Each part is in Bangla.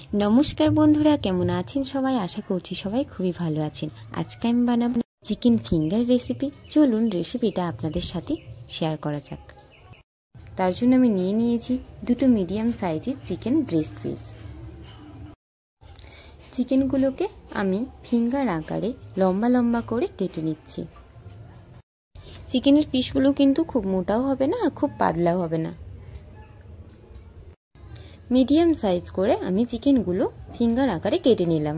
नमस्कार बंधुरा केमन आছেন সবাই आशा করছি সবাই খুবই ভালো আছেন। আজকে আমি বানাবো চিকেন ফিঙ্গার রেসিপি। চলুন রেসিপিটা আপনাদের সাথে শেয়ার করা যাক। তার জন্য আমি নিয়েছি দুটো মিডিয়াম সাইজের চিকেন ব্রেস্ট পিস। চিকেনগুলোকে আমি ফিঙ্গার আকারে লম্বা লম্বা করে কেটে নিচ্ছি। চিকেনের পিসগুলো কিন্তু খুব মোটাও হবে না আর খুব পাতলাও হবে না। মিডিয়াম সাইজ করে আমি চিকেনগুলো ফিঙ্গার আকারে কেটে নিলাম।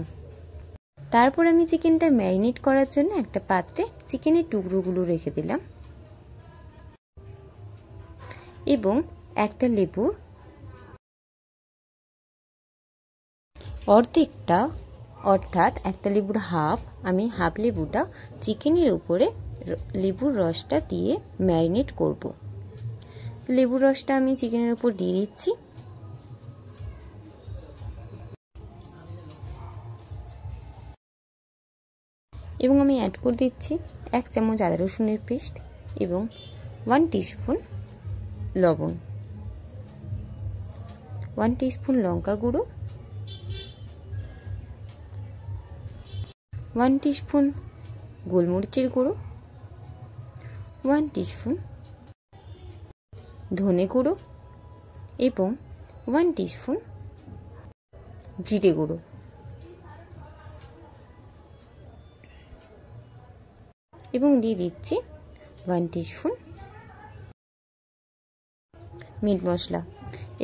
তারপর আমি চিকেনটা ম্যারিনেট করার জন্য একটা পাত্রে চিকেনের টুকরোগুলো রেখে দিলাম এবং একটা লেবুর অর্ধেকটা অর্থাৎ একটা লেবুর আমি হাফ লেবুটা চিকেনের উপরে লেবুর রসটা দিয়ে ম্যারিনেট করব। লেবুর রসটা আমি চিকেনের উপর দিয়ে দিচ্ছি এবং আমি অ্যাড করে দিচ্ছি 1 চামচ আদা রসুনের পেস্ট এবং 1 টিস্পুন লবণ, 1 টিস্পুন লঙ্কা গুঁড়ো, 1 টিস্পুন গোলমরিচের গুঁড়ো, 1 টিস্পুন ধনে গুঁড়ো এবং 1 টিস্পুন জিরে গুঁড়ো এবং দিয়ে দিচ্ছি 1 টিস্পুন মিট মশলা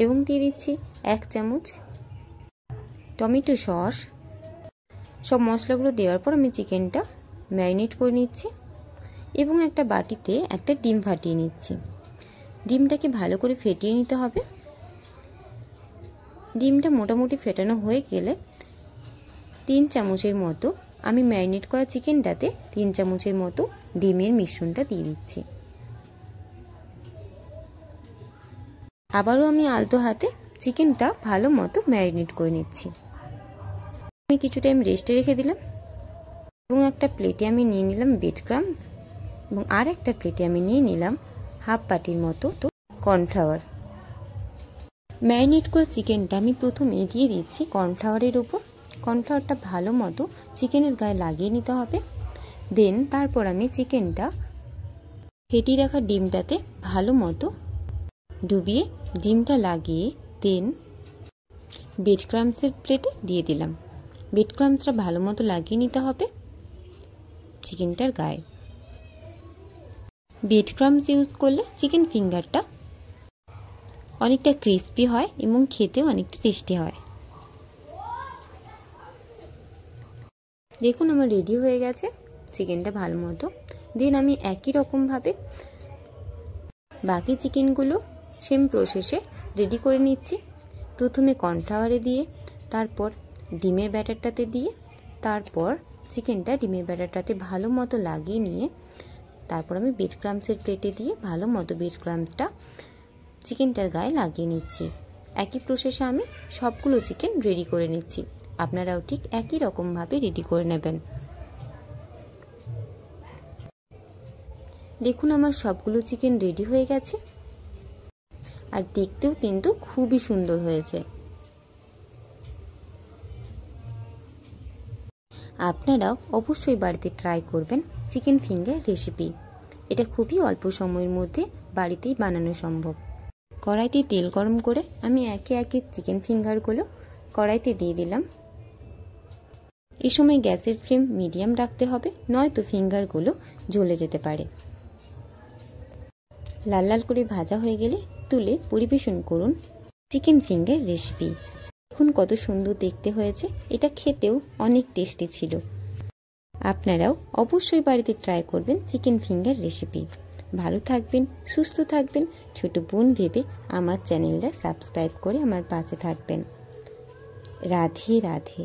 এবং দিয়ে দিচ্ছি 1 চামচ টমেটো সস। সব মশলাগুলো দেওয়ার পর আমি চিকেনটা ম্যারিনেট করে নিচ্ছি এবং একটা বাটিতে একটা ডিম ফাটিয়ে নিচ্ছি। ডিমটাকে ভালো করে ফেটিয়ে নিতে হবে। ডিমটা মোটামুটি ফেটানো হয়ে গেলে 3 চামচের মতো আমি ম্যারিনেট করা চিকেনটাতে 3 চামচের মতো ডিমের মিশ্রণটা দিয়ে দিচ্ছি। আবারও আমি আলতো হাতে চিকেনটা ভালো মতো ম্যারিনেট করে নিচ্ছি। আমি কিছু টাইম রেস্টে রেখে দিলাম এবং একটা প্লেটে আমি নিয়ে নিলাম ব্রেড ক্রাম্বস এবং আর একটা প্লেটে আমি নিয়ে নিলাম হাফ বাটির মতো কর্নফ্লাওয়ার। ম্যারিনেট করা চিকেনটা আমি প্রথমে দিয়ে দিচ্ছি কর্নফ্লাওয়ারের উপর। কর্নফ্লাওয়ারটা ভালো মতো চিকেনের গায়ে লাগিয়ে নিতে হবে। দেন তারপর আমি চিকেনটা ফেটিয়ে রাখা ডিমটাতে ভালো মতো ডুবিয়ে ডিমটা লাগিয়ে দেন ব্রেড ক্রাম্বসের প্লেটে দিয়ে দিলাম। ব্রেড ক্রাম্বসটা ভালো মতো লাগিয়ে নিতে হবে চিকেনটার গায়ে। ব্রেড ক্রাম্বস ইউজ করলে চিকেন ফিঙ্গারটা অনেকটা ক্রিস্পি হয় এবং খেতেও অনেকটা টেস্টি হয়। দেখুন আমার রেডি হয়ে গেছে চিকেনটা ভালো মতো। দেন আমি একই রকমভাবে বাকি চিকেনগুলো সেম প্রসেসে রেডি করে নিচ্ছি। প্রথমে কর্নফ্লাওয়ারে দিয়ে, তারপর ডিমের ব্যাটারটাতে দিয়ে, তারপর চিকেনটা ডিমের ব্যাটারটাতে ভালো মতো লাগিয়ে নিয়ে তারপর আমি ব্রেড ক্রাম্বসের প্লেটে দিয়ে ভালো মতো ব্রেড ক্রাম্বসটা চিকেনটার গায়ে লাগিয়ে নিচ্ছি। একই প্রসেসে আমি সবগুলো চিকেন রেডি করে নিচ্ছি। আপনারাও ঠিক একই রকমভাবে রেডি করে নেবেন। দেখুন আমার সবগুলো চিকেন রেডি হয়ে গেছে আর দেখতেও কিন্তু খুবই সুন্দর হয়েছে। আপনারাও অবশ্যই বাড়িতে ট্রাই করবেন চিকেন ফিঙ্গার রেসিপি। এটা খুবই অল্প সময়ের মধ্যে বাড়িতেই বানানো সম্ভব। কড়াইতে তেল গরম করে আমি একে একে চিকেন ফিঙ্গারগুলো কড়াইতে দিয়ে দিলাম। এই সময় গ্যাসের ফ্লেম মিডিয়াম রাখতে হবে, নয়তো ফিঙ্গারগুলো জ্বলে যেতে পারে। লাল লাল করে ভাজা হয়ে গেলে তুলে পরিবেশন করুন চিকেন ফিঙ্গার রেসিপি। দেখুন কত সুন্দর দেখতে হয়েছে, এটা খেতেও অনেক টেস্টি ছিল। আপনারাও অবশ্যই বাড়িতে ট্রাই করবেন চিকেন ফিঙ্গার রেসিপি। ভালো থাকবেন, সুস্থ থাকবেন। ছোট বোন ভেবে আমার চ্যানেলটা সাবস্ক্রাইব করে আমার পাশে থাকবেন। রাধে রাধে।